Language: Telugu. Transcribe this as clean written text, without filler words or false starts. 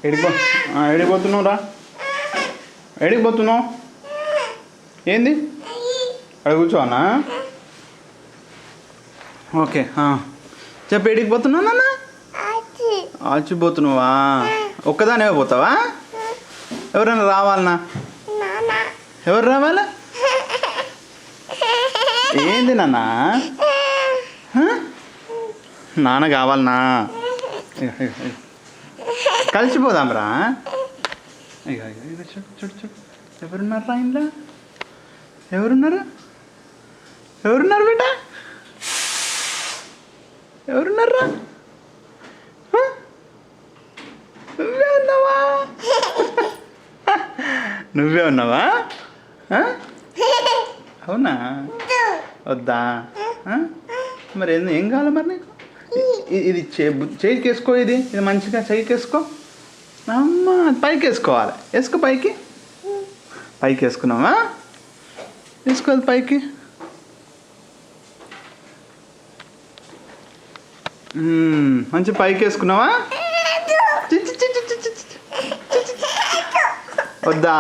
ఎడికి పోతున్నావు రా? ఎడికి పోతున్నావు? ఏంది అక్కడ కూర్చోనా? ఓకే చెప్పు, ఎడికి పోతున్నావు నాన్న? ఆచిపోతున్నావా? ఒక్కదానే పోతావా? ఎవరైనా రావాలనా? ఎవరు రావాలా? ఏంది నాన్న? నాన్న కావాలనా? కలిసిపోదాంరా. చూడు చూడు చూడు, ఎవరున్నారా ఇంట్లో? ఎవరున్నారు? ఎవరున్నారు బేట? ఎవరున్నారా? నువ్వే ఉన్నావా? నువ్వే ఉన్నావా? అవునా? వద్దా? మరి ఏం కావాలి మరి నీకు? ఇది చేయికి వేసుకో, ఇది మంచిగా చేయికి వేసుకో. అమ్మ, పైకి వేసుకోవాలి. వేసుకో, పైకి పైకి వేసుకున్నావా? వేసుకోవాలి పైకి. మంచి పైకి వేసుకున్నావా? వద్దా?